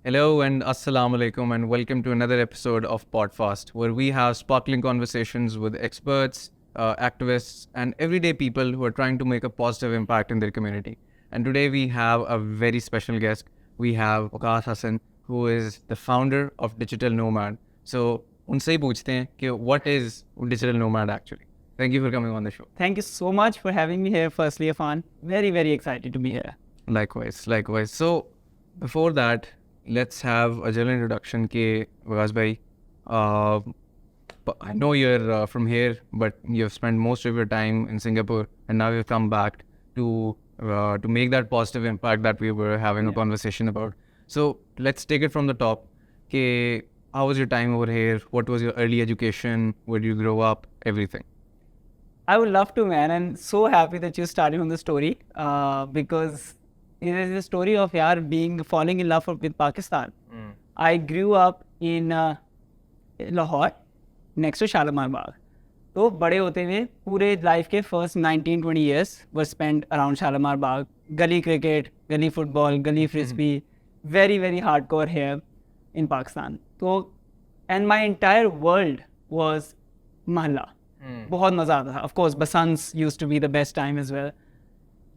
Hello and assalamu alaikum and welcome to another episode of PodFast, where we have sparkling conversations with experts, activists, and everyday people who are trying to make a positive impact in their community. And today we have a very special guest. We have Waqas Hassan, who is the founder of Digital Nomad. So, उनसे ही पूछते हैं कि what is Digital Nomad actually? Thank you for coming on the show. Thank you so much for having me here. Firstly, Affan, very excited to be here. Likewise. So, before that, let's have a general introduction ke Waqas bhai. I know you're from here, but you've spent most of your time in Singapore, and now you've come back to make that positive impact that we were having a conversation about. So let's take it from the top. Ke, how was your time over here? What was your early education? Where did you grow up? Everything. I would love to, man, and so happy that you're starting on the story because it is a story of falling in love with Pakistan. I grew up in Lahore, next to Shalimar Bagh. तो बड़े होते हुए पूरे life के first 19-20 years were spent around Shalimar Bagh. गली cricket, गली football, गली frisbee, very hardcore here in Pakistan. तो and my entire world was महल्ला. बहुत मज़ा आता था. Of course, Basants used to be the best time as well.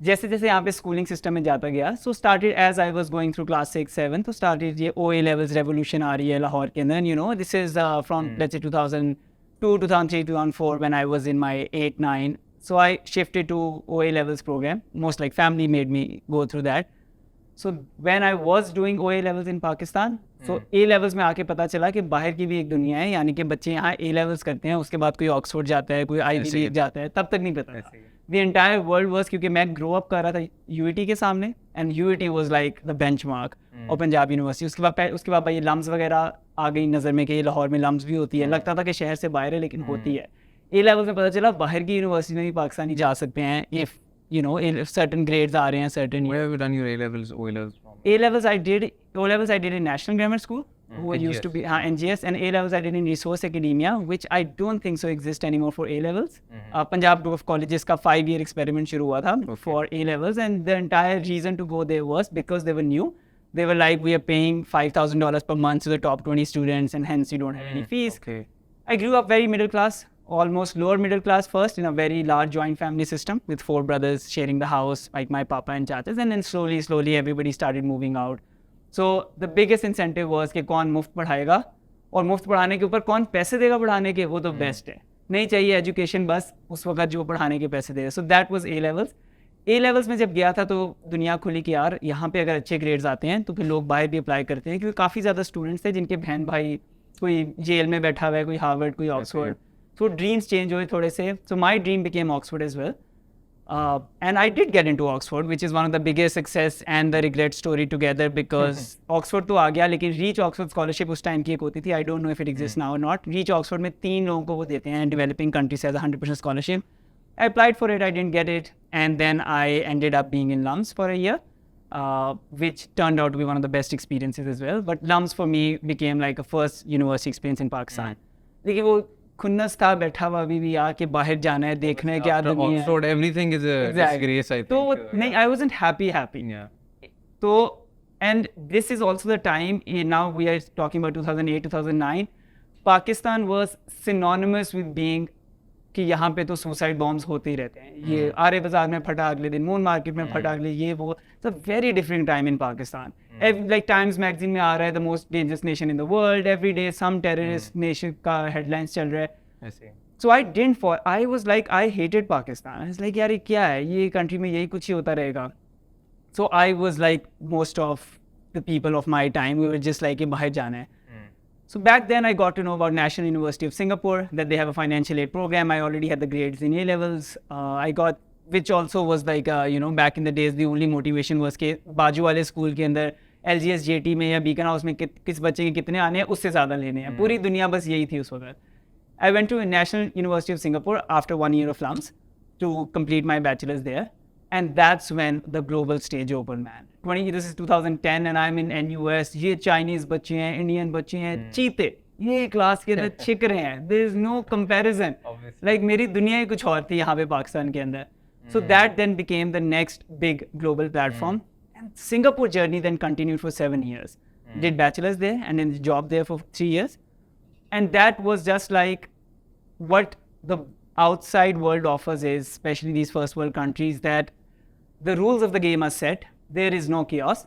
जैसे जैसे यहाँ पे स्कूलिंग सिस्टम में जाता गया, so started as I was going through class 6-7, तो started ये OA levels revolution आ रही है लाहौर के अंदर. You know, this is from let's say 2002, 2003, 2004 when I was in my 8-9. So I shifted to OA levels program. Most like family made me go through that. So when I was doing OA levels in Pakistan, so A levels में आके पता चला कि बाहर की भी एक दुनिया है, यानी कि बच्चे यहाँ A levels करते हैं, उसके बाद कोई ऑक्सफोर्ड जाता है, कोई Ivy League जाता है, तब तक नहीं पता था. The entire world was, क्योंकि मैं ग्रो अप कर रहा था UET के सामने, and UET was like the benchmark और पंजाब यूनिवर्सिटी. उसके बाद भाई लम्स वगैरह आ गई नज़र में कि ये लाहौर में लम्स भी होती है. लगता था कि शहर से बाहर है लेकिन होती है. A levels में पता चला बाहर की यूनिवर्सिटी में भी पाकिस्तानी जा सकते हैं if you know if certain grades आ रहे हैं certain. Where have you done your A levels, O levels from? A levels I did in National Grammar School, who used to be NGS, and A levels I did in Resource Academia, which I don't think so exist anymore for A levels. Punjab Group of Colleges का 5-year experiment शुरू हुआ था for A levels, and the entire reason to go there was because they were new. They were like, we are paying $5,000 per month to the top 20 students, and hence you don't have any fees. Okay. I grew up very middle class, almost lower middle class first, in a very large joint family system with 4 brothers sharing the house, like my papa and chachas, and then slowly everybody started moving out. So the biggest incentive was कि कौन मुफ्त पढ़ाएगा और मुफ्त पढ़ाने के ऊपर कौन पैसे देगा पढ़ाने के, वो तो बेस्ट है. नहीं चाहिए एजुकेशन, बस उस वक्त जो पढ़ाने के पैसे दे. So that was A levels. A levels में जब गया था तो दुनिया खुली कि यार यहाँ पे अगर अच्छे ग्रेड्स आते हैं तो फिर लोग बाहर भी अप्लाई करते हैं, क्योंकि काफ़ी ज़्यादा स्टूडेंट्स थे जिनके बहन भाई कोई जेल में बैठा हुआ है, कोई हार्वर्ड, कोई ऑक्सफोर्ड. So dreams change हुए थोड़े से. So my dream became Oxford as well. And I did get into Oxford, which is one of the biggest success and the regret story together, because Oxford तो आ गया लेकिन Reach Oxford scholarship उस time की एक होती थी. I don't know if it exists now or not. Reach Oxford में 3 लोगों को वो देते हैं developing countries as a 100% scholarship. I applied for it, I didn't get it, and then I ended up being in LUMS for a year, which turned out to be one of the best experiences as well. But LUMS for me became like a first university experience in Pakistan. लेकिन वो खुन्नस था बैठा हुआ अभी भी आके बाहर जाना है, देखना है क्या दुनिया है. Oxford, everything is a disgrace, I think. तो नहीं, I wasn't happy. Yeah. तो and this is also the time, now we are talking about 2008-2009, Pakistan was synonymous with being कि यहाँ पे तो सुसाइड बॉम्ब्स होते ही रहते हैं. ये आर्य बाजार में फटा, अगले दिन मून मार्केट में फटा, अगले ये वो. It's a very different time in Pakistan. Like Times magazine में आ रहा है the most dangerous nation in the world, every day some terrorist nation का हेडलाइंस चल रहा है. So I was like, I hated Pakistan. I was like यार ये क्या है, ये कंट्री में यही कुछ ही होता रहेगा. So I was like most of the people of my time, we were just like बाहर जाना है. So back then I got to know about National University of Singapore, that they have a financial aid program. I already had the grades in A levels. I got, which also was like, you know, back in the days, the only motivation was कि बाजू वाले school के अंदर LGS JT में या beacon house में किस बच्चे के कितने आने हैं, उससे ज़्यादा लेने हैं. पूरी दुनिया बस यही थी उस वक्त. I went to National University of Singapore after 1 year of LUMS to complete my bachelor's there. And that's when the global stage opened, man. This is 2010 and I'm in NUS. ये Chinese बच्चे हैं, Indian बच्चे हैं, चीते. ये class के अंदर छिक रहे हैं. There is no comparison. Like मेरी दुनिया ही कुछ और थी यहाँ पे पाकिस्तान के अंदर. So that then became the next big global platform. And Singapore journey then continued for 7 years. did bachelor's there and then job there for 3 years. And that was just like what the outside world offers is, especially these first world countries, that the rules of the game are set. There is no chaos.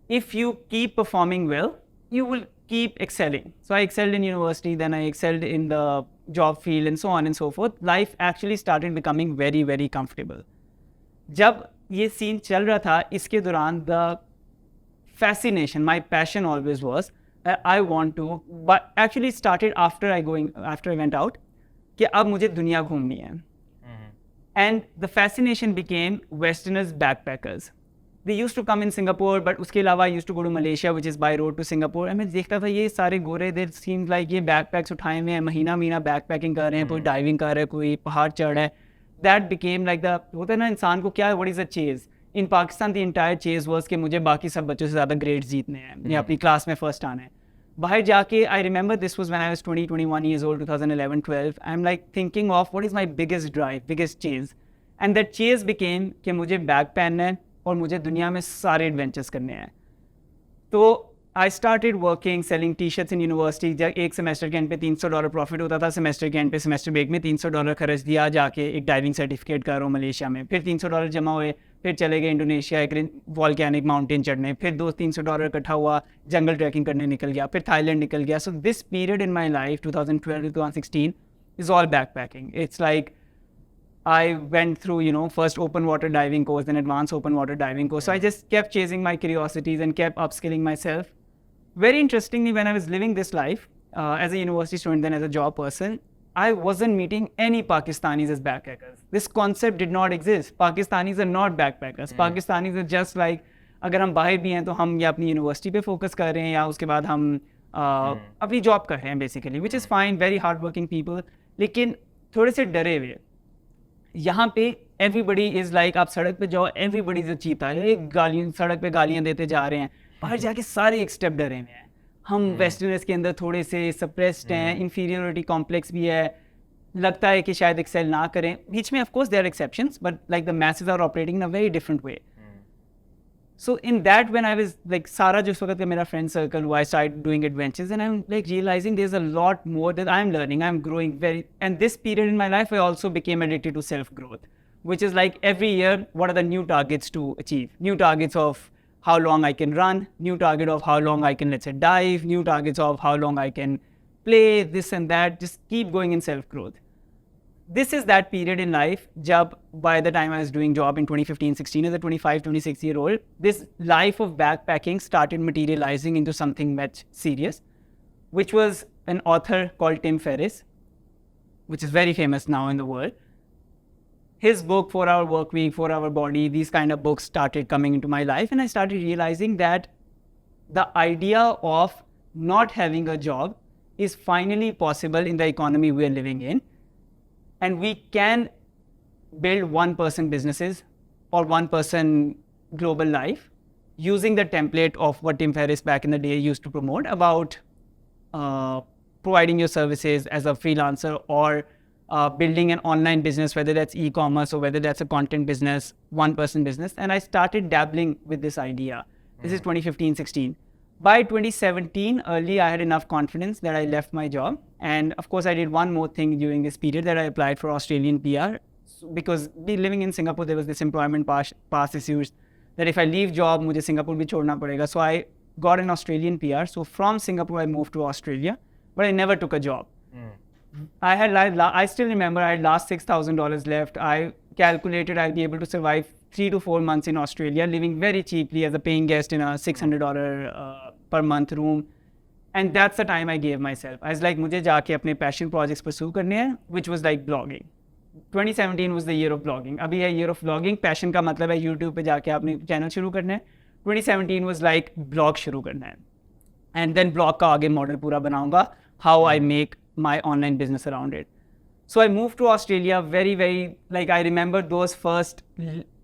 If you keep performing well, you will keep excelling. So I excelled in university, then I excelled in the job field and so on and so forth. Life actually started becoming very, very comfortable. जब ये scene चल रहा था, इसके दौरान the fascination, my passion always was, I want to, but actually started after I went out, कि अब मुझे दुनिया घूमनी है. And the fascination became Westerners backpackers. They used to come in Singapore, but उसके अलावा I used to go to Malaysia, which is by road to Singapore. And मैं देखता था ये सारे गोरे, they seemed like ये backpacks उठाए हुए हैं, महीना backpacking कर रहे हैं, कोई diving कर रहा है, कोई पहाड़ चढ़ रहा है. That became like the, होता है ना इंसान को क्या, what is a chase? In Pakistan, the entire chase was कि मुझे बाकी सब बच्चों से ज़्यादा grades जीतने हैं, या अपनी class में first आना है. बाहर जाके, I remember this was when I was 21 years old, 2011, 12. I'm like thinking of what is my biggest drive, biggest chase. And that chase became कि मुझे bag पहनना है और मुझे दुनिया में सारे adventures करने हैं. तो I started working, selling t-shirts in university. जब एक semester के end पे $300 profit होता था, semester के end पे semester break में $300 खर्च दिया, जाके एक diving certificate करो मलेशिया में. फिर $300 जमा हुए, फिर चले गए इंडोनेशिया एक volcanic mountain चढ़ने, फिर $200-300 इकट्ठा हुआ, जंगल ट्रैकिंग करने निकल गया, फिर थाईलैंड निकल गया. So this period in my life, 2012 to 2016, is all backpacking. It's like I went through, first open water diving course, then advanced open water diving course. So I just kept chasing my curiosities and kept upskilling myself. Very interestingly, when I was living this life, as a university student, then as a job person, I wasn't meeting any Pakistanis as backpackers. This concept did not exist. Pakistanis are not backpackers. Pakistanis are just like, अगर हम बाहर भी हैं तो हम या अपनी university पे फोकस कर रहे हैं या उसके बाद हम अपनी जॉब कर रहे हैं basically, which is fine, very hard working people. लेकिन थोड़े से डरे हुए. यहाँ पे everybody is like, आप सड़क पे जाओ, everybody is a cheetah. एक गालियाँ सड़क पे गालियाँ देते जा रहे हैं. बाहर जाके सारे एक स्टेप डरे हुए हैं. हम वेस्टर्नर्स के अंदर थोड़े से सप्रेस्ड हैं, इन्फीरियोरिटी कॉम्प्लेक्स भी है, लगता है कि शायद एक्सेल ना करें. बीच में of course there are exceptions, but like the message are operating in a very different way. So in that, when I was like Sara, जिस वक्त का मेरा friend circle हुआ, I started doing adventures, and I'm like realizing there's a lot more that I'm learning. I'm growing and this period in my life, I also became addicted to self-growth, which is like every year, what are the new targets to achieve? New targets of how long I can run, new target of how long I can, let's say, dive, new targets of how long I can play, this and that, just keep going in self-growth. This is that period in life, jab by the time I was doing job in 2015-16 as a 25, 26-year-old, this life of backpacking started materializing into something much serious, which was an author called Tim Ferriss, which is very famous now in the world. His book, 4-Hour Workweek, 4-Hour Body, these kind of books started coming into my life, and I started realizing that the idea of not having a job is finally possible in the economy we are living in. And we can build one-person businesses or one-person global life using the template of what Tim Ferriss back in the day used to promote about providing your services as a freelancer or building an online business, whether that's e-commerce or whether that's a content business, one-person business. And I started dabbling with this idea. This is 2015-16. By 2017, early, I had enough confidence that I left my job. And of course, I did one more thing during this period, that I applied for Australian PR. Because living in Singapore, there was this employment pass issues that if I leave job, मुझे Singapore भी छोड़ना पड़ेगा. So I got an Australian PR. So from Singapore, I moved to Australia, but I never took a job. I still remember I had last $6,000 left. I calculated I'll be able to survive 3 to 4 months in Australia, living very cheaply as a paying guest in a $600 per month room. And that's the time I gave myself. I was like, मुझे जाके अपने passion projects pursue करने हैं, which was like blogging. 2017 was the year of blogging. अभी है year of vlogging. Passion का मतलब है YouTube पे जाके आपने channel शुरू करना है. 2017 was like blog शुरू करना है. And then blog का आगे model पूरा बनाऊंगा, how I make my online business around it. So I moved to Australia very, like I remember those first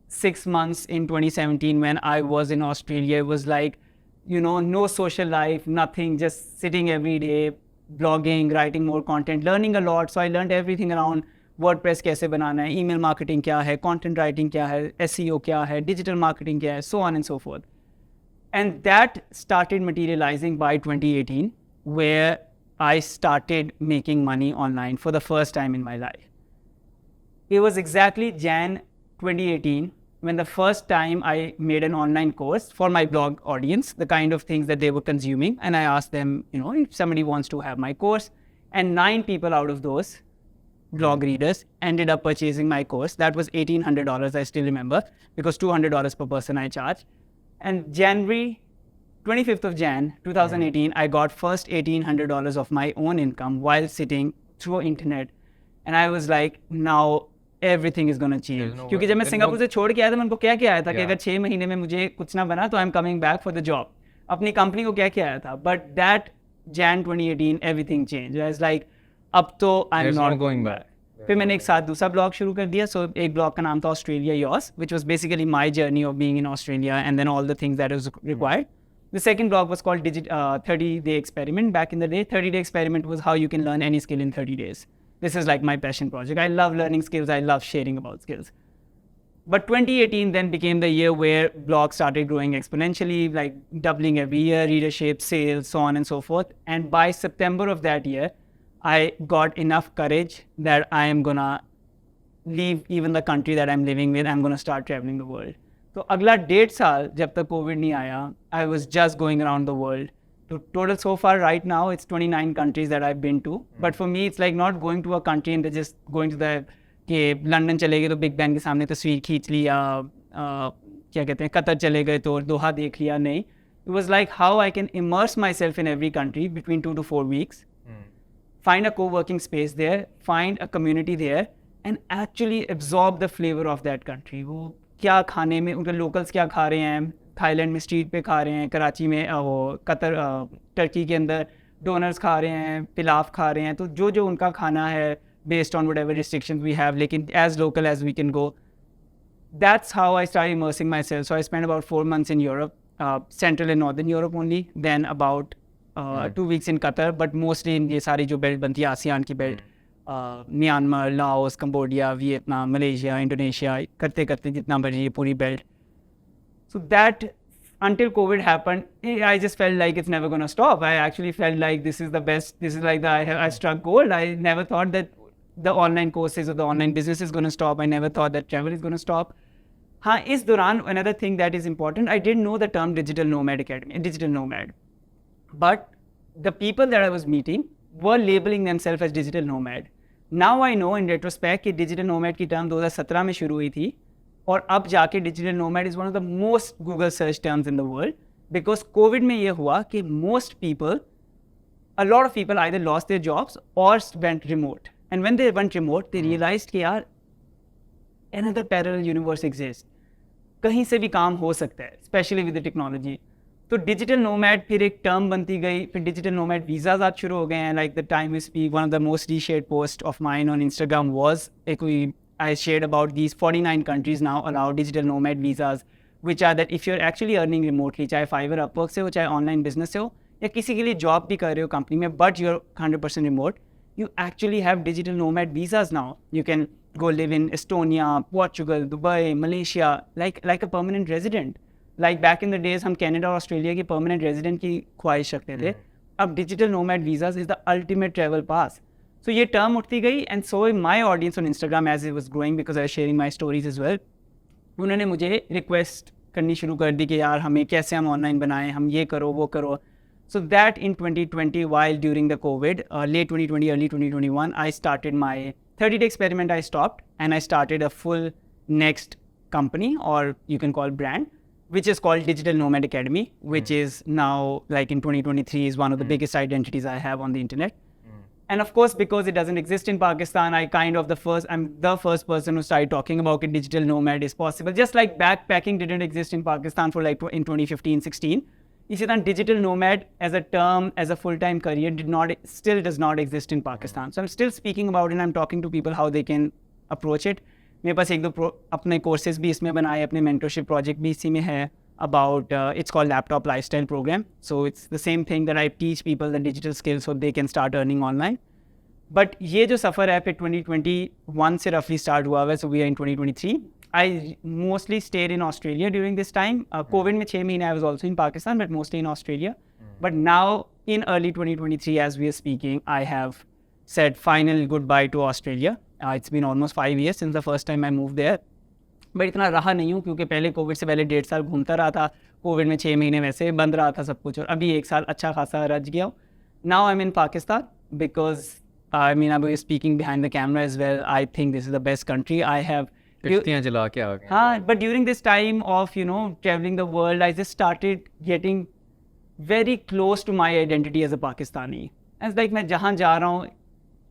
6 months in 2017 when I was in Australia. It was like, no social life, nothing, just sitting every day, blogging, writing more content, learning a lot. So I learned everything around WordPress कैसे बनाना है, email marketing क्या है, content writing क्या है, SEO क्या है, digital marketing क्या है, so on and so forth. And that started materializing by 2018, where I started making money online for the first time in my life. It was exactly Jan 2018 when the first time I made an online course for my blog audience, the kind of things that they were consuming. And I asked them, if somebody wants to have my course. And 9 people out of those blog readers ended up purchasing my course. That was $1,800, I still remember, because $200 per person I charged. And 25th of Jan 2018, I got first $1,800 of my own income while sitting through internet. And I was like, now everything is going to change. क्योंकि जब मैं Singapore से छोड़ के आया था, मैं उनको क्या आया था कि अगर 6 महीने में मुझे कुछ ना बना तो I'm coming back for the job. अपनी कंपनी को क्या आया था. But that Jan 2018, everything changed. I was like, अब तो I'm not going back. फिर मैंने एक साथ दूसरा ब्लॉग शुरू कर दिया. So एक ब्लॉग का नाम था Australia Yours, which was basically my journey of being in Australia and then all the things that was required. The second blog was called 30-Day Experiment. Back in the day, 30-Day Experiment was how you can learn any skill in 30 days. This is like my passion project. I love learning skills. I love sharing about skills. But 2018 then became the year where blogs started growing exponentially, like doubling every year, readership, sales, so on and so forth. And by September of that year, I got enough courage that I am going to leave even the country that I'm living with. I'm going to start traveling the world. तो अगला 1.5 साल जब तक Covid नहीं आया, I was just going around the world. So total so far right now, it's 29 countries that I've been to. But for me, it's like not going to a country and just going to the कि London चले गए तो Big Ben के सामने तस्वीर खींच ली, या क्या कहते हैं कतर चले गए तो दोहा देख लिया. नहीं, it was like how I can immerse myself in every country between 2 to 4 weeks, find a co-working space there, find a community there, and actually absorb the flavor of that country. वो क्या खाने में उनके locals क्या खा रहे हैं, Thailand में स्ट्रीट पे खा रहे हैं, कराची में वो कतर टर्की के अंदर डोनर्स खा रहे हैं, पिलाफ खा रहे हैं. तो जो उनका खाना है based on whatever restrictions we have, लेकिन as local as we can go. That's how I started immersing myself. So I spent about 4 months in Europe, Central and Northern Europe only, then about 2 weeks in Qatar, but mostly in ये सारी जो belt बनती है ASEAN की belt, Myanmar, Laos, Cambodia, Vietnam, Malaysia, Indonesia, करते करते जितना बची ये पूरी belt. So that until COVID happened, I just felt like it's never going to stop. I actually felt like this is the best. This is like I struck gold. I never thought that the online courses or the online business is going to stop. I never thought that travel is going to stop. Is Duran, another thing that is important, I didn't know the term Digital Nomad Academy, Digital Nomad. But the people that I was meeting were labeling themselves as Digital Nomad. Now I know in retrospect कि Digital Nomad की term 2017 में शुरू हुई थी, और अब जाके Digital Nomad is one of the most Google search terms in the world, because COVID में ये हुआ कि a lot of people either lost their jobs or went remote. And when they went remote, they realized कि यार another parallel universe exists. कहीं से भी काम हो सकता है, especially with the technology. तो डिजिटल नोमैड फिर एक टर्म बनती गई, फिर डिजिटल नोमैड वीज़ाज आज शुरू हो गए हैं. Like the time we speak, one of the most reshared post of mine on Instagram was I shared about these 49 countries now allow digital nomad visas, which are that if you're actually earning remotely, चाहे Fiverr, Upwork से हो, चाहे online business से हो, या किसी के लिए job भी कर रहे हो company में, but you're 100% remote, you actually have digital nomad visas now. You can go live in Estonia, Portugal, Dubai, Malaysia, like a permanent resident. Like back in the days, हम Canada और Australia की permanent resident की ख्वाहिश रखते थे. अब digital nomad visas is the ultimate travel pass. So ये term उठती गई, and so my audience on Instagram as it was growing, because I was sharing my stories as well, उन्होंने मुझे request करनी शुरू कर दी कि यार हमें कैसे हम online बनाएं, हम ये करो वो करो. So that in 2020, while during the COVID, late 2020, early 2021, I started my 30-day experiment. I stopped and I started a full next company, or you can call brand, which is called Digital Nomad Academy, which is now, like in 2023, is one of the biggest identities I have on the internet. And of course, because it doesn't exist in Pakistan, I'm the first person who started talking about it. Digital nomad is possible. Just like backpacking didn't exist in Pakistan for like in 2015-16. इसी तरह digital nomad as a term, as a full-time career still does not exist in Pakistan. So I'm still speaking about it and I'm talking to people how they can approach it. मेरे पास एक दो अपने courses भी इसमें बनाए, अपने mentorship project भी इसी में है about, it's called Laptop Lifestyle Program. So it's the same thing that I teach people the digital skills so they can start earning online. But ये जो सफ़र है फिर 2021 से roughly start हुआ है, so we are in 2023. I mostly stayed in Australia during this time. COVID में 6 महीने I was also in Pakistan, but mostly in Australia. But now in early 2023, as we are speaking, I have said final goodbye to Australia. It's been almost 5 years since the first time I moved there. But इतना रहा नहीं हूँ क्योंकि पहले Covid से पहले 1.5 साल घूमता रहा था. कोविड में 6 महीने वैसे बंद रहा था सब कुछ, और अभी 1 साल अच्छा खासा रच गया हूँ. Now I'm in Pakistan because I mean, I was speaking behind the camera as well. I think this is the best country. I have. किश्तियाँ जला के आ गए. हाँ, but during this time of traveling the world, I just started getting very close to my identity as a Pakistani. As like मैं जहाँ जा रहा हूँ,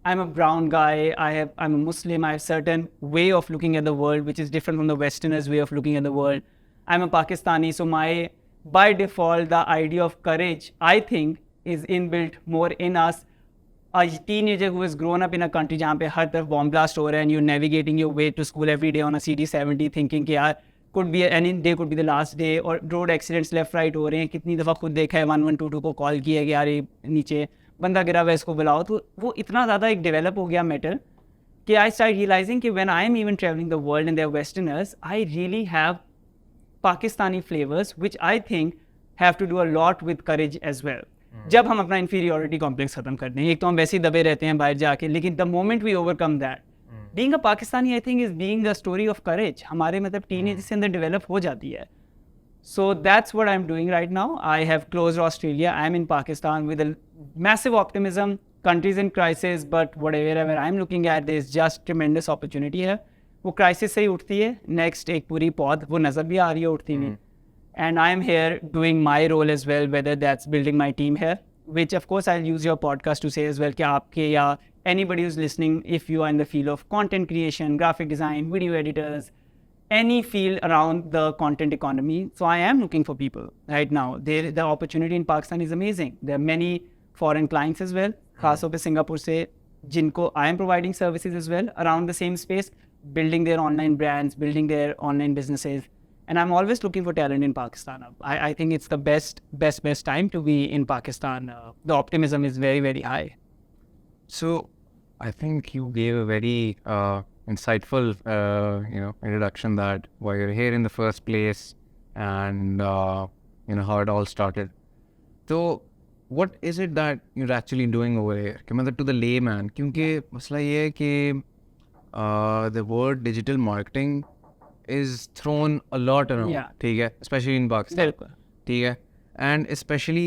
I'm a brown guy. I'm a Muslim. I have certain way of looking at the world which is different from the Westerners' way of looking at the world. I'm a Pakistani, so by default the idea of courage, I think, is inbuilt more in us. A teenager who has grown up in a country जहाँ पे हर तरफ bomb blast हो रहा है and you're navigating your way to school every day on a CD70 thinking कि यार could be any day could be the last day, और road accidents left right हो रहे हैं. कितनी दफ़ा खुद देखा है 1122 को कॉल किया है कि यार ये नीचे बंदा गिरा हुआ है इसको बुलाओ. तो वो इतना ज़्यादा एक डेवलप हो गया मैटर कि I started realizing कि when I am even traveling the world and they're Westerners, I really have Pakistani flavors which I think have to do a lot with courage as well. जब हम अपना inferiority complex खत्म करते हैं, एक तो हम वैसे ही दबे रहते हैं बाहर जाके, लेकिन the moment we overcome that, being a Pakistani I think is being the story of courage. हमारे मतलब teenage से अंदर develop हो जाती है. So that's what I'm doing right now. I have closed Australia. I'm in Pakistan with a massive optimism. Countries in crisis, but whatever I'm looking at, there's just tremendous opportunity है. वो crisis से ही उठती है. Next एक पूरी पौध वो नज़र भी आ रही है उठती हुई. And I'm here doing my role as well, whether that's building my team here, which of course I'll use your podcast to say as well कि आपके या anybody who's listening, if you are in the field of content creation, graphic design, video editors, any field around the content economy. So I am looking for people right now. The opportunity in Pakistan is amazing. There are many foreign clients as well, खासतौर पे Singapore से, जिनको I am providing services as well around the same space, building their online brands, building their online businesses. And I'm always looking for talent in Pakistan. I think it's the best time to be in Pakistan. The optimism is very, very high. So, I think you gave a very insightful, introduction that why you're here in the first place and how it all started. So, what is it that you're actually doing over here? To the layman, क्योंकि मसला ये है कि the word digital marketing is thrown a lot around, ठीक है, especially in Pakistan, ठीक है, and especially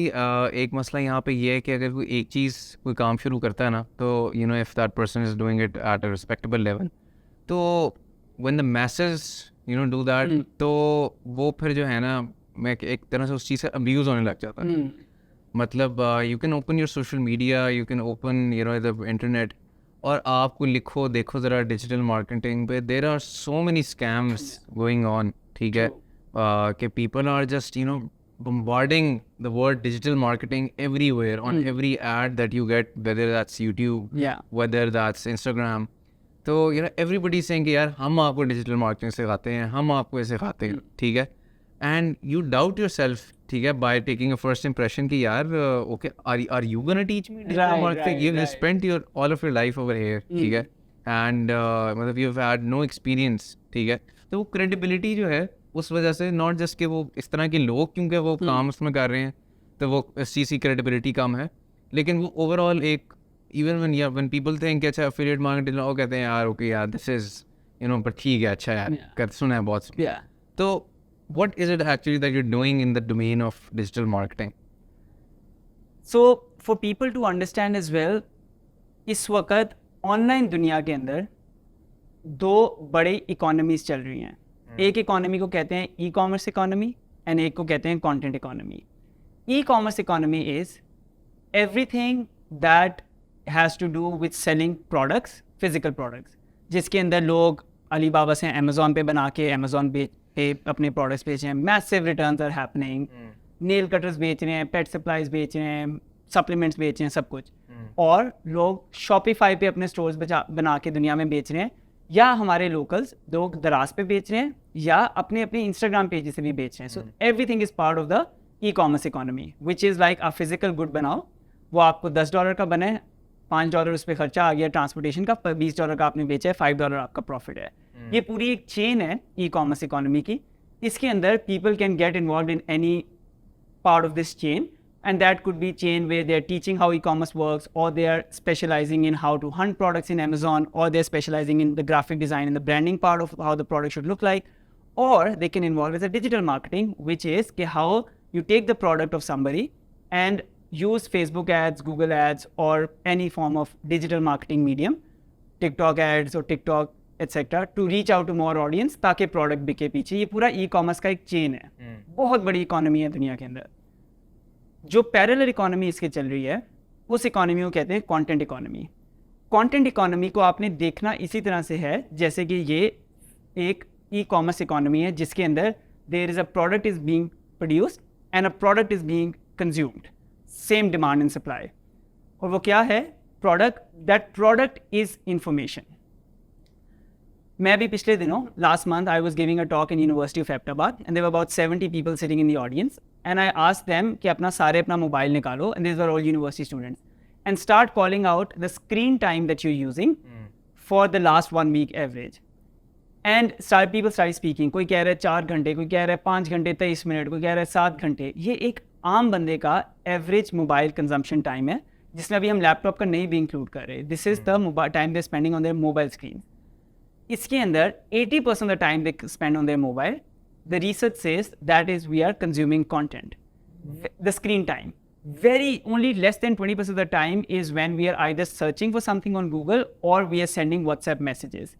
एक मसला यहाँ पे ये है कि अगर कोई एक चीज़ कोई काम शुरू करता है ना, तो if that person is doing it at a respectable level, तो when the masses do that, तो वो फिर जो है ना, मैं एक तरह से उस चीज़ से abuse होने लग जाता है. मतलब you can open your social media, you can open the internet, और आपको लिखो देखो ज़रा डिजिटल मार्केटिंग पे there are so many scams going on, ठीक है, कि people are just bombarding the word digital marketing everywhere on every ad that you get, whether that's YouTube, whether that's Instagram. तो everybody saying कि यार हम आपको digital marketing सिखाते हैं, हम आपको ऐसे सिखाते हैं, ठीक है, and you doubt yourself, ठीक है, by taking a first impression कि यार okay, are you gonna teach me digital marketing? You've spent all of your life over here, ठीक है, and मतलब you've had no experience, ठीक है, तो वो credibility जो है उस वजह से not just कि वो इस तरह के लोग क्योंकि वो काम उसमें कर रहे हैं तो वो CC credibility कम है, लेकिन वो overall एक even when people think अच्छा affiliate marketing वो कहते हैं यार okay यार this is पर ठीक है अच्छा यार कर सुना है बहुत, तो what is it actually that you're doing in the domain of digital marketing? So for people to understand as well, इस वक्त ऑनलाइन दुनिया के अंदर दो बड़े इकोनॉमीज चल रही हैं. एक इकोनॉमी को कहते हैं ई कॉमर्स इकोनॉमी एंड एक को कहते हैं content economy. E commerce economy is everything that has to do with selling products, physical products, जिसके अंदर लोग अलीबाबा से अमेजोन पे बना के अमेजोन पे अपने प्रोडक्ट्स बेच रहे हैं, massive returns are happening, nail cutters बेच रहे हैं, पेट सप्लाईज बेच रहे हैं, सप्लीमेंट्स बेच रहे हैं, सब कुछ. और लोग शॉपिफाई पे अपने स्टोर्स बना के दुनिया में बेच रहे हैं, या हमारे लोकल्स लोग दराज पे बेच रहे हैं, या अपने अपने इंस्टाग्राम पेज से भी बेच रहे हैं. So everything is part of the E commerce economy, which is like a physical good बनाओ, वो आपको $10 का बने, $5 उस पर खर्चा आ गया ट्रांसपोर्टेशन का, $20 का आपने बेचा है, $5 आपका प्रॉफिट है. ये पूरी एक चेन है ई कॉमर्स इकोनॉमी की. इसके अंदर people can get involved in any part of this chain, and that could be chain where they're teaching how e-commerce works, or they're specializing in how to hunt products in Amazon, or they're specializing in the graphic design and the branding part of how the product should look like, or they can involve with a digital marketing, which is how you take the product of somebody and use Facebook ads, Google ads, or any form of digital marketing medium, TikTok ads or TikTok etc. to reach out to more audience ताकि product बिके पीछे. ये पूरा e-commerce का एक chain है. बहुत बड़ी इकोनॉमी है दुनिया के अंदर. जो पैरेलल इकोनॉमी इसके चल रही है उस इकोनॉमी को कहते हैं कंटेंट इकोनॉमी. कंटेंट इकोनॉमी को आपने देखना इसी तरह से है जैसे कि ये एक ई-कॉमर्स इकोनॉमी है जिसके अंदर there is a product is being produced and a product is being consumed. Same demand and supply. और वो क्या है? Product. That product is information. मैं भी पिछले दिनों last month I was giving a talk in university of Hyderabad and there were about 70 people sitting in the audience and I asked them कि अपना मोबाइल निकालो, and these were all university students, and start calling out the screen time that you are using for the last 1 week average. And people start speaking. कोई कह रहा है 4 घंटे, कोई कह रहा है 5 घंटे 23 मिनट, कोई कह रहा है 7 घंटे. ये एक आम बंदे का एवरेज मोबाइल कंजम्पशन टाइम है जिसमें अभी हम लैपटॉप का नहीं भी इंक्लूड कर रहे. This is the time they spending on their mobile screen. इसके अंदर 80% of the time they spend on their mobile, the research says that is we are consuming content. The screen time. Only less than 20% of the time is when we are either searching for something on Google or we are sending WhatsApp messages.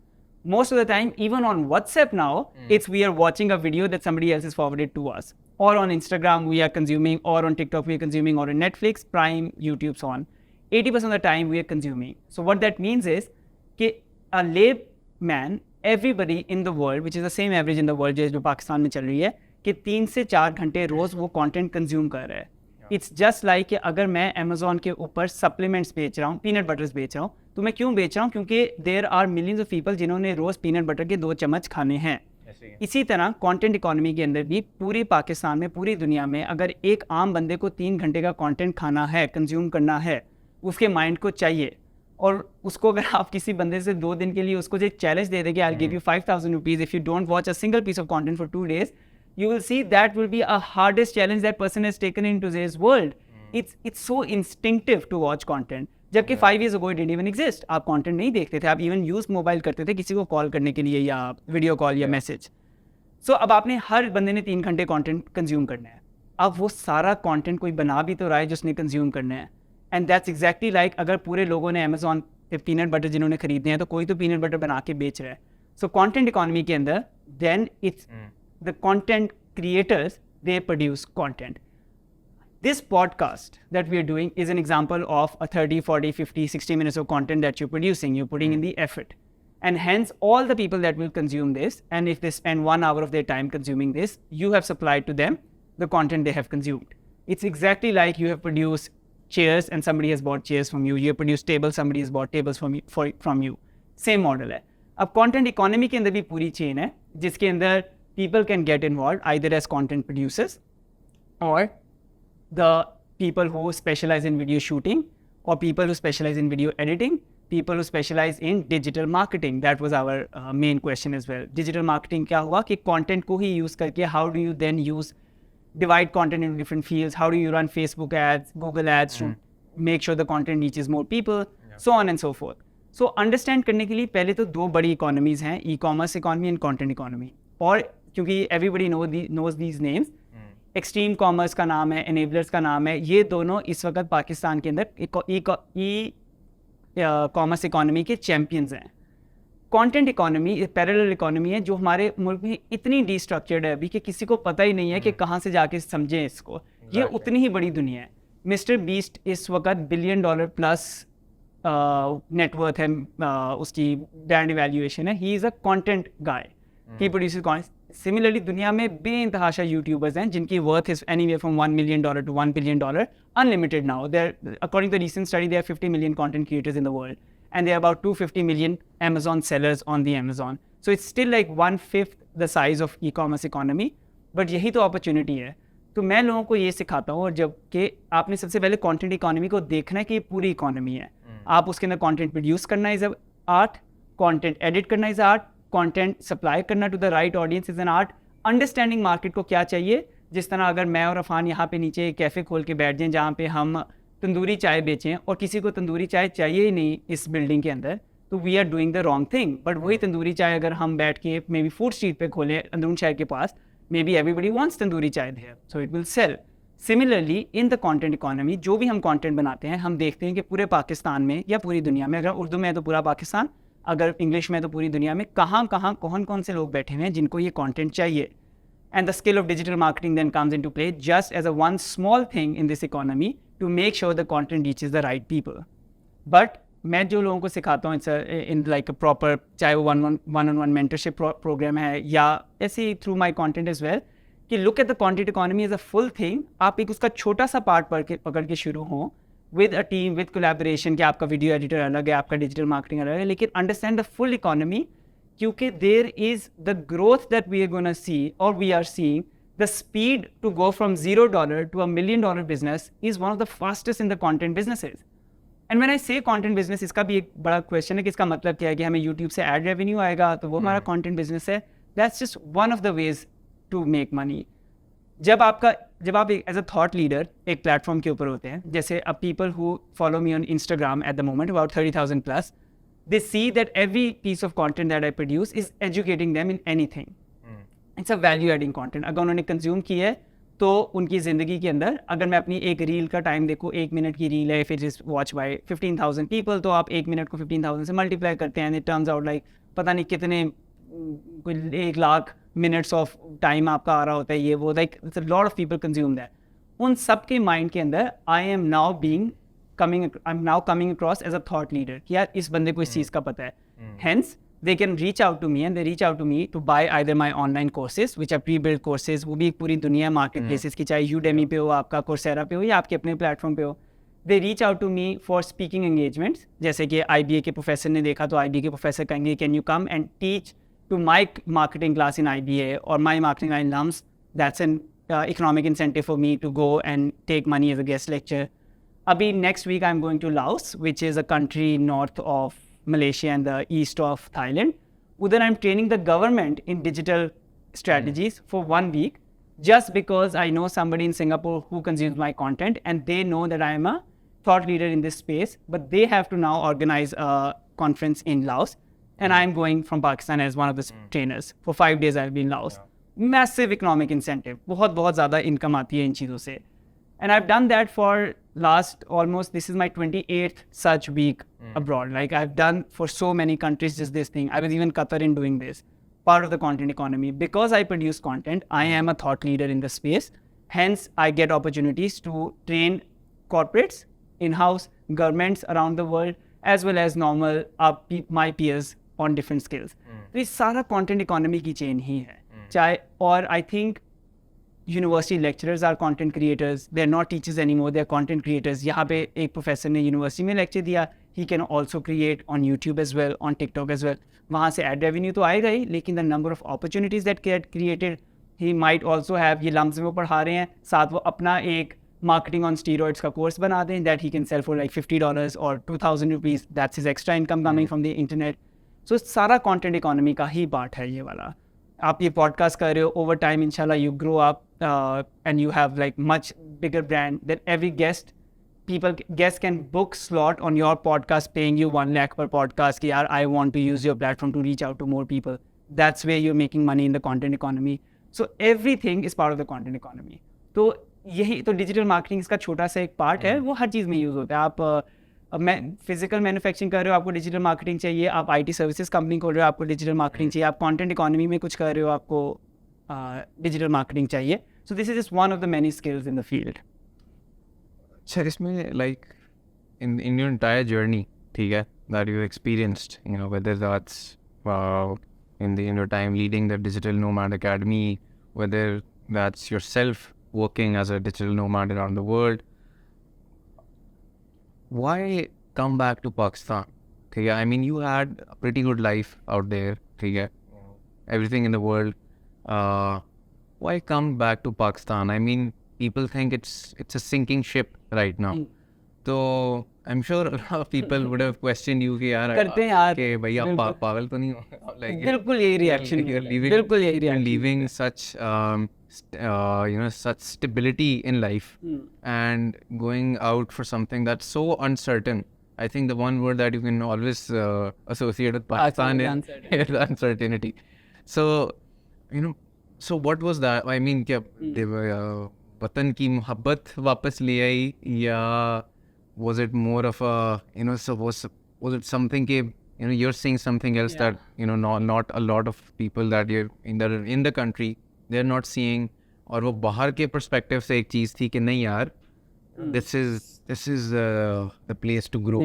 Most of the time, even on WhatsApp now, it's we are watching a video that somebody else has forwarded to us. Or on Instagram we are consuming, or on TikTok we are consuming, or on Netflix, Prime, YouTube, so on. 80% of the time we are consuming. So what that means is that a layman, everybody in the world, which is the same average in the world जो पाकिस्तान में चल रही है, कि 3 से 4 घंटे रोज़ वो content consume कर रहा है. इट्स जस्ट लाइक कि अगर मैं अमेजोन के ऊपर सप्लीमेंट्स बेच रहा हूँ, पीनट बटर्स बेच रहा हूँ, तो मैं क्यों बेच रहा हूँ? क्योंकि there are millions of people जिन्होंने रोज़ पीनट बटर के 2 चम्मच खाने हैं. इसी तरह कंटेंट इकोनॉमी के अंदर भी पूरे पाकिस्तान में, पूरी दुनिया में, अगर एक आम बंदे को 3 घंटे का कंटेंट खाना है, कंज्यूम करना है, उसके माइंड को चाहिए. और उसको अगर आप किसी बंदे से 2 दिन के लिए उसको एक चैलेंज दे देंगे, I give you 5,000 rupees if you don't watch a single piece of content for 2 days, you will see that will be a hardest challenge that person has taken in today's world. It's so instinctive to watch content. जबकि 5 years ago it didn't even exist. आप content नहीं देखते थे, आप even use mobile करते थे किसी को कॉल करने के लिए या वीडियो कॉल या मैसेज. सो अब आपने हर बंदे ने 3 घंटे कंटेंट कंज्यूम करना है. अब वो सारा कंटेंट कोई बना भी तो रहा है जिसने कंज्यूम करना है. एंड दैट्स एग्जैक्टली लाइक अगर पूरे लोगों ने अमेजोन पे पीनट बटर जिन्होंने खरीदने हैं तो कोई तो पीनट बटर बना के बेच रहा है. सो कंटेंट इकोनॉमी के अंदर then it's the content creators, they produce content. This podcast that we are doing is an example of a 30, 40, 50, 60 minutes of content that you're producing. You're putting in the effort. And hence, all the people that will consume this, and if they spend 1 hour of their time consuming this, you have supplied to them the content they have consumed. It's exactly like you have produced chairs and somebody has bought chairs from you. You have produced tables, somebody has bought tables from you. Same model है. अब content economy के अंदर भी पूरी chain है जिसके अंदर people can get involved either as content producers or the people who specialize in video shooting, or people who specialize in video editing, people who specialize in digital marketing. That was our main question as well. Digital marketing क्या हुआ कि content को ही use करके how do you then divide content into different fields? How do you run Facebook ads, Google ads to make sure the content reaches more people, so on and so forth. So understand करने के लिए पहले तो 2 बड़ी economies हैं, e-commerce economy and content economy. और क्योंकि everybody knows these names, Extreme Commerce का नाम है, एनेबलर्स का नाम है, ये दोनों इस वक्त पाकिस्तान के अंदर ई कॉमर्स इकोनॉमी के चैम्पियंस हैं. कंटेंट इकोनॉमी पैरेलल इकोनॉमी है जो हमारे मुल्क में इतनी डिस्ट्रक्चर्ड है अभी कि किसी को पता ही नहीं है कि कहाँ से जाके समझें इसको. ये उतनी ही बड़ी दुनिया है. मिस्टर बीस्ट इस वक्त $1 billion प्लस नेटवर्थ है, उसकी ब्रांड इवैल्यूएशन है. He is a content guy, he produces content. Similarly दुनिया में बेइंतहाशा यूट्यूबर्स हैं जिनकी worth is anywhere from $1 million to $1 billion, unlimited now. There according to recent study there 50 million content creators in the world, and there are about 250 million Amazon sellers on the Amazon. So it's still like 1/5 the size of e-commerce economy, but यही तो opportunity है. तो मैं लोगों को ये सिखाता हूँ, और जब कि आपने सबसे पहले कंटेंट इकोनॉमी को देखना है कि ये पूरी इकोनॉमी है. आप उसके अंदर कंटेंट प्रोड्यूस करना इज आर्ट, कंटेंट एडिट करना इज आर्ट, कंटेंट सप्लाई करना to the right audience is an art. Understanding market को क्या चाहिए. जिस तरह अगर मैं और अफान यहाँ पे नीचे एक कैफ़े खोल के बैठ जाएं जहाँ पे हम तंदूरी चाय बेचें और किसी को तंदूरी चाय चाहिए ही नहीं इस बिल्डिंग के अंदर, तो we are doing the wrong thing. But वही तंदूरी चाय अगर हम बैठ के मे बी फूड स्ट्रीट पे खोलें अंदरून शहर के पास, maybe everybody wants tandoori chai there, so it will sell. Similarly in the content economy जो भी हम कंटेंट बनाते हैं, हम देखते हैं कि पूरे पाकिस्तान में या पूरी दुनिया में, अगर उर्दू में है तो पूरा पाकिस्तान, अगर इंग्लिश में है तो पूरी दुनिया में, कहाँ कहाँ कौन से लोग बैठे हुए हैं जिनको ये कंटेंट चाहिए. And the skill of digital marketing then comes into play just as a one small thing in this economy to make sure the content reaches the right people. But मैं जो लोगों को सिखाता हूँ in like a proper, चाहे वो one-on-one mentorship program है या ऐसे through my content as well, कि look at the content economy as a full thing. आप एक उसका छोटा सा पार्ट पकड़ के शुरू हो with a team, with collaboration, कि आपका वीडियो एडिटर अलग है, आपका डिजिटल मार्केटिंग अलग है, लेकिन अंडरस्टैंड द फुल इकोनॉमी. क्योंकि there is the growth that we are gonna see और we are seeing the speed to go from $0 to $1 million business is one of the fastest in the content businesses. And when I say content business, इसका भी एक बड़ा question है कि इसका मतलब क्या है कि हमें यूट्यूब से एड रेवेन्यू आएगा तो वो हमारा कॉन्टेंट बिजनेस है. That's just one of the ways to make money. जब आप एज अ थॉट लीडर एक प्लेटफॉर्म के ऊपर होते हैं, जैसे अब people who follow me on Instagram at the moment about 30,000 plus, they see that every piece of content that I produce is educating them in anything. It's a value adding content. अगर उन्होंने consume किया है तो उनकी ज़िंदगी के अंदर, अगर मैं अपनी एक रील का टाइम देखूँ, 1 मिनट की रील है, फिर इज वॉच बाय 15,000 पीपल, तो आप 1 मिनट को 15,000 से मल्टीप्लाई करते हैं, इट टर्न्स आउट लाइक पता नहीं कितने 1 लाख मिनट्स ऑफ टाइम आपका आ रहा होता है. ये वो like it's a lot of people consume that. उन सब के माइंड के अंदर I am now coming across as a thought leader कि यार इस बंदे को इस चीज़ का पता है. Hence they can reach out to me and they reach out to me to buy either my online courses which are pre-built courses, वो भी एक पूरी दुनिया मार्केट प्लेसेस की, चाहे Udemy पे हो, आपका Coursera पे हो या आपके अपने प्लेटफॉर्म पे हो. they reach out to me for speaking engagements. जैसे कि IBA के प्रोफेसर ने देखा तो IBA के प्रोफेसर कहेंगे can you come and teach to my marketing class in IBA or my marketing alums. That's an economic incentive for me to go and take money as a guest lecture. Abhi next week I'm going to Laos, which is a country north of Malaysia and the east of Thailand. Then I'm training the government in digital strategies for 1 week, just because I know somebody in Singapore who consumes my content and they know that I am a thought leader in this space, but they have to now organize a conference in Laos. And I'm going from Pakistan as one of the trainers. For 5 days I'll be in Laos. Massive economic incentive. बहुत ज़्यादा income आती है इन चीज़ों से. And I've done that for last almost, this is my 28th such week abroad. Like I've done for so many countries just this thing. I was even Qatar in doing this. Part of the content economy. Because I produce content, I am a thought leader in the space. Hence, I get opportunities to train corporates, in-house, governments around the world, as well as normal my peers on different skills. तो ये सारा content economy की chain ही है. चाहे और I think university lecturers are content creators. They're not teachers anymore. They're content creators. यहाँ पे एक professor ने university में lecture दिया. He can also create on YouTube as well, on TikTok as well. वहाँ से ad revenue तो आएगा ही, लेकिन the number of opportunities that get created, he might also have, ये लम्स में वो पढ़ा रहे हैं, साथ वो अपना एक marketing on steroids का course बना दें that he can sell for like $50 or 2,000 rupees. That's his extra income coming from the internet. So सारा content economy का ही part है ये वाला. आप ये podcast कर रहे हो, over time inshallah you grow up and you have like much bigger brand. Then every guest can book slot on your podcast paying you 1 lakh per podcast कि यार I want to use your platform to reach out to more people. That's where you're making money in the content economy. So everything is part of the content economy. तो यही तो digital marketing इसका छोटा सा एक part है, वो हर चीज़ में यूज़ होता है. आप फिजिकल मैन्युफैक्चरिंग कर रहे हो, आपको डिजिटल मार्केटिंग चाहिए. आप IT सर्विसेज कंपनी खोल रहे हो, आपको डिजिटल मार्केटिंग चाहिए. आप कंटेंट इकोनॉमी में कुछ कर रहे हो, आपको डिजिटल मार्केटिंग चाहिए. So this is just one of the many skills in the field. अच्छा, इसमें like in your entire journey, ठीक है, that you experienced, you know, whether that's in your time leading the Digital Nomad Academy, whether that's yourself working as a digital nomad around the world, why come back to Pakistan? Okay, I mean, you had a pretty good life out there, okay, everything in the world. Why come back to Pakistan? I mean, people think it's a sinking ship right now. तो I'm sure a lot of people would have questioned you कि यार करते हैं यार, कि भैया पागल तो नहीं हो like बिल्कुल यही रिएक्शन, बिल्कुल यही you're reaction, leaving such such stability in life and going out for something that's so uncertain. I think the one word that you can always associate with Pakistan is uncertainty. So so what was that? I mean क्या they were वतन की मोहब्बत वापस ले आई या was it more of a so was it something कि you're seeing something else that not a lot of people that you're in the country they're not seeing और वो बाहर के perspective से एक चीज़ थी कि नहीं यार this is the place to grow.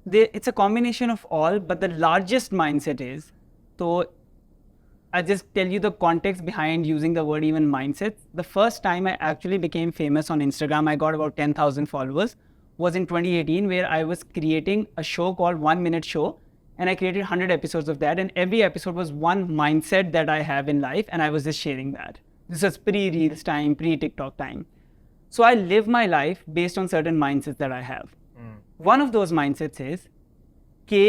It's a combination of all, but the largest mindset is, so I'll just tell you the context behind using the word even mindset. The first time I actually became famous on Instagram, I got about 10,000 followers, was in 2018, where I was creating a show called 1 Minute Show, and I created 100 episodes of that, and every episode was one mindset that I have in life, and I was just sharing that. This was pre-Reels time, pre-TikTok time. So I live my life based on certain mindsets that I have. One of those mindsets is कि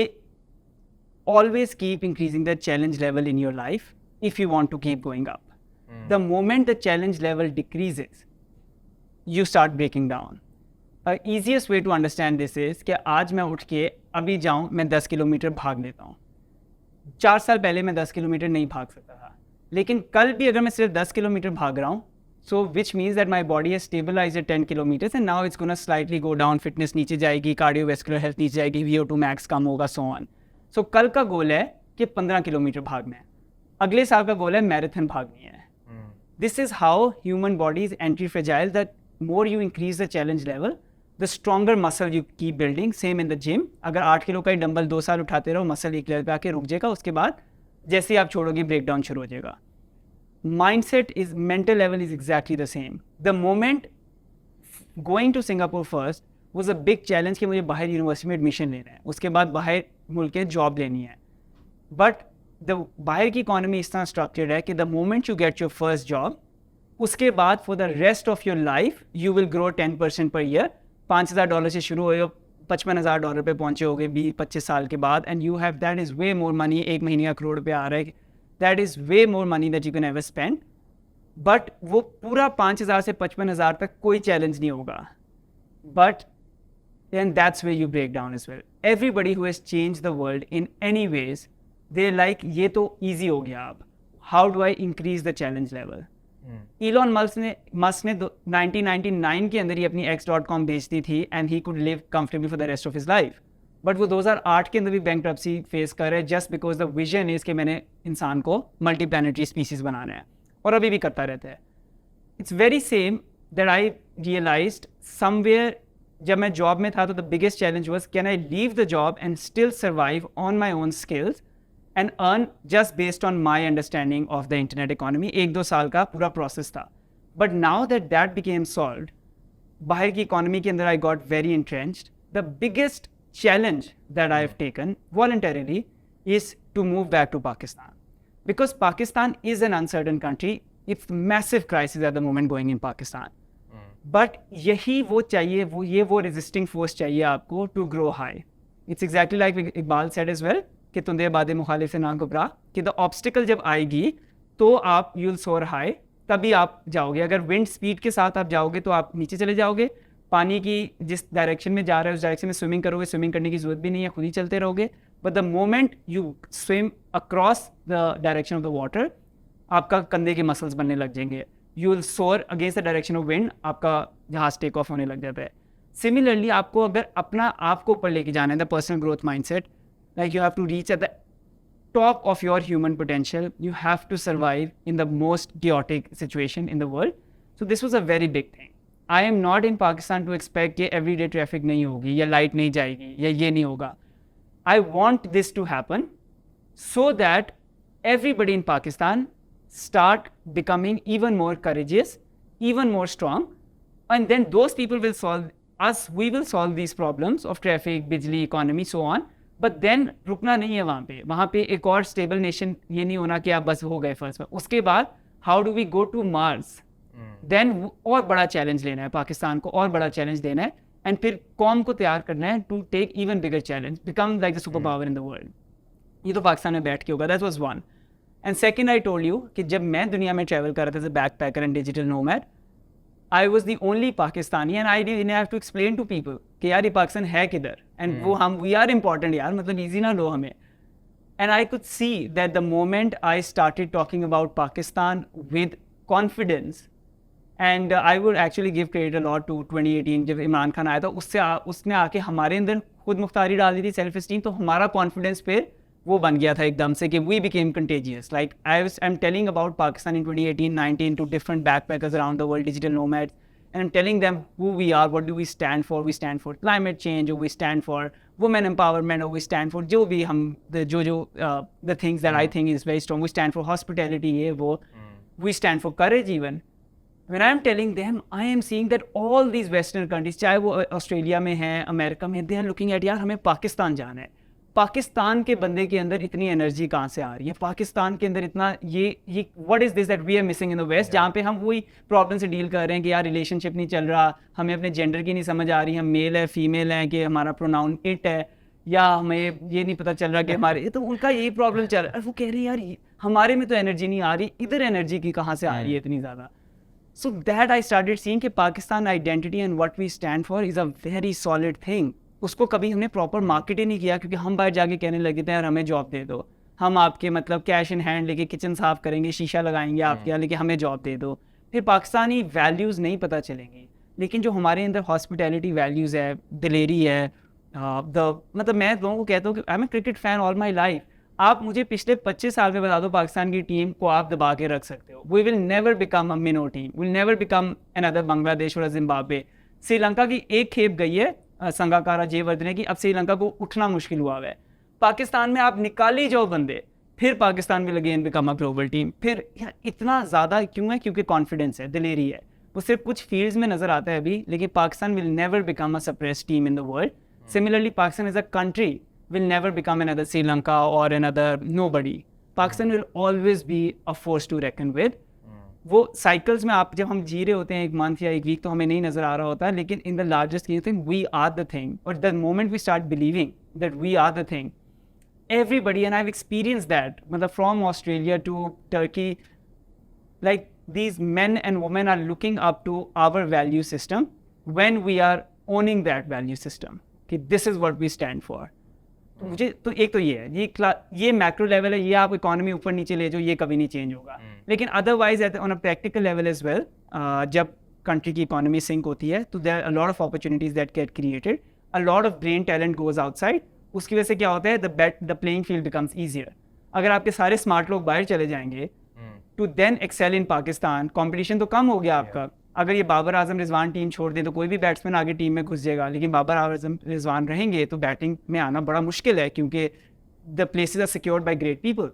always keep increasing the challenge level in your life if you want to keep going up. The moment the challenge level decreases, you start breaking down. The easiest way to understand this is कि आज मैं उठ के अभी जाऊँ मैं 10 kilometre भाग लेता हूँ. 4 साल पहले मैं 10 किलोमीटर नहीं भाग सकता था, लेकिन कल भी अगर मैं सिर्फ 10 किलोमीटर भाग रहा हूँ, so which means that my body has stabilized at 10 kilometers and now it's going to slightly go down, fitness नीचे जाएगी, cardiovascular health नीचे जाएगी, VO2 max कम होगा, so on. So कल का गोल है कि 15 किलोमीटर भागना है, अगले साल का गोल है मैराथन भागनी है. This is how human body is anti-fragile, that more you increase the challenge level, the stronger muscle you keep building. Same in the gym. अगर 8 किलो का ही डंबल 2 साल उठाते रहो, मसल एक लेवल पे आके रुक जाएगा, उसके बाद जैसे ही आप छोड़ोगे ब्रेकडाउन शुरू हो जाएगा. Mindset is, mental level is exactly the same. The moment going to Singapore first was a big challenge कि मुझे बाहर यूनिवर्सिटी में एडमिशन लेना है, उसके बाद बाहर मुल्क के जॉब लेनी है. बट द बाहर की इकोनॉमी इस तरह स्ट्रक्चर्ड है कि the moment you get your first job, उसके बाद for the rest of your life you will grow 10% per year. $5,000 से शुरू हो, $55,000 पे पहुँचे होगे 20-25 साल के बाद, and you have that is way more money. एक महीने का करोड़ पे आ रहा है, that is way more money that you can ever spend. But वो पूरा 5,000 से 55,000 तक कोई challenge नहीं होगा. But then that's where you break down as well. Everybody who has changed the world in any ways, they're like, ये तो easy हो गया अब. How do I increase the challenge level? Elon Musk ने 1999 के अंदर ही अपनी X.com बेच दी थी and he could live comfortably for the rest of his life. But वो 2008 के अंदर भी बैंक्रप्सी फेस कर रहे हैं just because the vision is कि मैंने इंसान को मल्टी प्लानिटरी स्पीसीज बनाना है, और अभी भी करता रहता है. It's very same that I realized somewhere जब मैं जॉब में था, तो the biggest challenge was can I leave the job and still survive on my own skills and earn just based on my understanding of the internet economy. 1-2 साल का पूरा process था. But now that that became solved, बाहर की economy के अंदर I got very entrenched. The biggest challenge that I have taken voluntarily is to move back to Pakistan, because Pakistan is an uncertain country. It's massive crisis at the moment going in Pakistan. But यही वो चाहिए, वो resisting force चाहिए आपको to grow high. It's exactly like Iqbal said as well कि तुंदे बादे मुखालिफ से ना घबरा, कि the obstacle जब आएगी तो आप you'll soar high, तभी आप जाओगे. अगर wind speed के साथ आप जाओगे तो आप नीचे चले जाओगे. पानी की जिस डायरेक्शन में जा रहे हो उस डायरेक्शन में स्विमिंग करोगे, स्विमिंग करने की जरूरत भी नहीं है, खुद ही चलते रहोगे. But the moment you swim across the direction of the water, आपका कंधे के मसल्स बनने लग जाएंगे. यू विल सोर against the direction of wind, आपका जहाज टेक ऑफ होने लग जाता है. सिमिलरली आपको अगर अपना आप को ऊपर लेके जाना है, the personal growth mindset, like you have to reach at the top of your human potential, you have to survive in the most chaotic situation in the world. So this was a very big thing. I am not in Pakistan to expect कि everyday traffic नहीं होगी या light नहीं जाएगी या ये नहीं होगा. I want this to happen so that everybody in Pakistan start becoming even more courageous, even more strong, and then those people will solve us. We will solve these problems of traffic, बिजली, economy, so on. But then रुकना नहीं है वहाँ पे एक और stable nation ये नहीं होना कि आप बस हो गए first में. उसके बाद how do we go to Mars? Then और बड़ा चैलेंज लेना है पाकिस्तान को, और बड़ा चैलेंज देना है. एंड फिर कौम को तैयार करना है to take even bigger challenge, become like the super power in the world. ये तो पाकिस्तान में बैठ के होगा, that was one. And second, I told you कि जब मैं दुनिया में ट्रैवल कर रहा था as a backpacker and digital nomad, I was the only Pakistani and I didn't have to explain to people कि यार ये पाकिस्तान है किधर, एंड वो हम वी आर इंपॉर्टेंट यार, मतलब ईजी ना लो हमें। And I could see that the moment I started talking about Pakistan with confidence, and I would actually give credit a lot to 2018 जब इमरान खान आया था, उसने आके हमारे अंदर खुद मुख्तारी डाल दी थी, सेल्फ स्टीम, तो हमारा कॉन्फिडेंस फिर वो बन गया था एकदम से कि we became contagious. Like I am telling about Pakistan in 2018-19 to different backpackers around the world, digital nomads, and I'm telling them who we are, what do we stand for. We stand for climate change, or we stand for women empowerment, or we stand for जो भी हम the things that I think is very strong. We stand for hospitality, ये वो. We stand for courage even. When I'm telling them, I am seeing that all these Western countries, चाहे वो Australia में हैं, America में, they are looking at यार हमें पाकिस्तान जाना है। पाकिस्तान के बंदे के अंदर इतनी एनर्जी कहाँ से आ रही है, पाकिस्तान के अंदर इतना ये what is this that we are missing in the west, जहाँ पे हम वही प्रॉब्लम से डील कर रहे हैं कि यार रिलेशनशिप नहीं चल रहा, हमें अपने जेंडर की नहीं समझ आ रही, हम मेल है फीमेल है, कि हमारा प्रोनाउन इट है, या हमें ये नहीं पता चल रहा कि हमारे, तो उनका यही प्रॉब्लम चल रहा है। वो कह रहे हैं यार हमारे में तो एनर्जी नहीं आ रही, इधर एनर्जी की कहाँ से आ रही है इतनी ज़्यादा। So that I started seeing कि Pakistan identity and what we stand for is a very solid thing. उसको कभी हमने प्रॉपर मार्केट ही नहीं किया, क्योंकि हम बाहर जाके कहने लगे थे यार हमें जॉब दे दो, हम आपके मतलब कैश इन हैंड लेके किचन साफ करेंगे, शीशा लगाएंगे आपके यहाँ, लेकिन हमें जॉब दे दो। फिर पाकिस्तानी वैल्यूज़ नहीं पता चलेंगी, लेकिन जो हमारे अंदर हॉस्पिटैलिटी वैल्यूज़ है, दिलेरी है, मतलब मैं लोगों को कहता हूँ कि I am a cricket fan all my life, आप मुझे पिछले 25 साल में बता दो पाकिस्तान की टीम को आप दबा के रख सकते हो, we will never become a minnow team, will never become another Bangladesh और जिम्बाब्वे। श्रीलंका की एक खेप गई है संगाकारा जयवर्धने की, अब श्रीलंका को उठना मुश्किल हुआ है। पाकिस्तान में आप निकाली जाओ बंदे, फिर पाकिस्तान में लगे इन बिकम अ ग्लोबल टीम। फिर यार इतना ज़्यादा क्यों है, क्योंकि कॉन्फिडेंस है, दिलेरी है। वो सिर्फ कुछ फील्ड्स में नज़र आता है अभी, लेकिन Pakistan will never become a suppress team in the world. Similarly Pakistan as a country will never become another Sri Lanka और another nobody. Pakistan will always be a force to reckon with. वो साइकिल्स में आप जब हम जी रहे होते हैं एक मंथ या एक वीक, तो हमें नहीं नज़र आ रहा होता है, लेकिन in the largest thing we are the thing, और the moment we start believing that we are the thing, everybody, and I've experienced that, from Australia to Turkey, like these men and women are looking up to our value system when we are owning that value system, कि this is what we stand for. तो मुझे तो एक तो ये है, ये macro level है, ये आप इकोनॉमी ऊपर नीचे ले जाओ, ये कभी नहीं चेंज होगा। लेकिन otherwise on a practical level as well, जब कंट्री की इकोनॉमी सिंक होती है तो there are a lot of opportunities that get created, a lot of brain talent goes outside. उसकी वजह से क्या होता है, the playing field becomes easier. अगर आपके सारे स्मार्ट लोग बाहर चले जाएंगे to then excel in Pakistan, competition तो कम हो गया आपका। अगर ये बाबर आजम रिजवान टीम छोड़ दें तो कोई भी बैट्समैन आगे टीम में घुस जाएगा, लेकिन बाबर आजम रिजवान रहेंगे तो बैटिंग में आना बड़ा मुश्किल है, क्योंकि the places are secured by great people.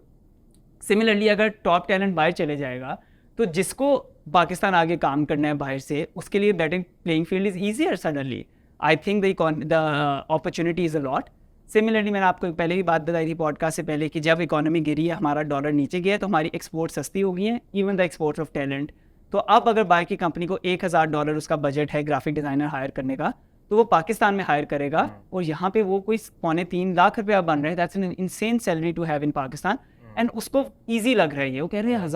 Similarly अगर टॉप टैलेंट बाहर चले जाएगा तो जिसको पाकिस्तान आगे काम करना है बाहर से, उसके लिए batting playing field is easier suddenly. I think the opportunity is a lot. Similarly मैंने आपको पहले भी बात बताई थी पॉडकास्ट से पहले कि जब इकोनॉमी गिरी है, हमारा डॉलर नीचे गया है, तो हमारी एक्सपोर्ट सस्ती हो गई है, even the export of talent. तो अब अगर बाहर की कंपनी को $1000 उसका बजट है ग्राफिक डिज़ाइनर हायर करने का, तो वो पाकिस्तान में हायर करेगा, और यहाँ पे वो कोई 2.25 लाख रुपया बन रहा है। That's an insane salary to have in Pakistan, and उसको ईजी लग रहा है। वो कह रहे हैं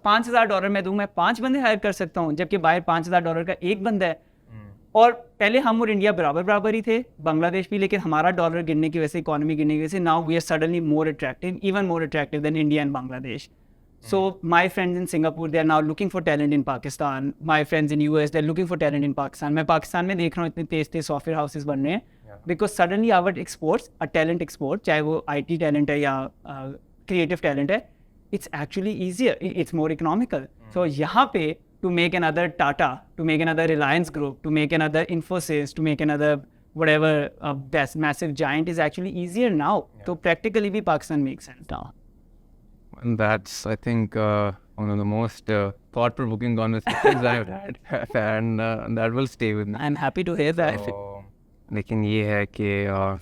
$5000 मैं दूँ, मैं 5 बंदे हायर कर सकता हूँ, जबकि बाहर $5000 का एक बंदा है। और पहले हम और इंडिया बराबर ही थे, बांग्लादेश भी, लेकिन हमारा डॉलर गिरने की वजह से, इकोनॉमी गिरने की वजह से, now we are suddenly more attractive, even more attractive than India and Bangladesh. So my friends in Singapore, they are now looking for talent in Pakistan. My friends in US, they are looking for talent in Pakistan. मैं पाकिस्तान में देख रहा हूँ इतने तेज software houses बन रहे हैं, because suddenly our exports, a talent export, चाहे वो IT talent है या creative talent है, it's actually easier, it's more economical. So यहाँ पे to make another Tata, to make another Reliance Group, to make another Infosys, to make another whatever best massive giant is actually easier now. So practically भी Pakistan makes sense now. And that's, I think, one of the most thought-provoking conversations I've had, and that will stay with me. I'm happy to hear that. लेकिन ये है कि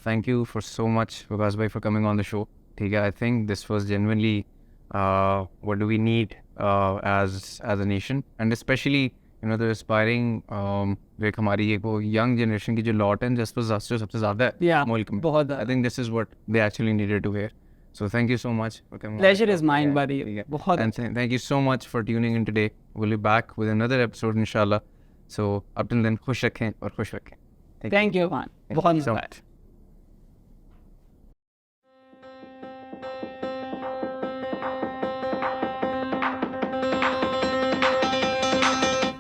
thank you for so much, Waqas bhai, for coming on the show. ठीक है, I think this was genuinely what do we need as a nation, and especially the aspiring एक हमारी एक वो यंग जनरेशन की जो लॉट है जिस पर सबसे ज़्यादा है Yeah, मुल्क में. बहुत ज़्यादा. I think this is what they actually needed to hear. So thank you so much for coming. Pleasure is mine, buddy. बहुत And thank you so much for tuning in today. We'll be back with another episode inshallah. So up till then, खुश रखें और खुश रखें. Thank you, man. बहुत so मजा आया. much.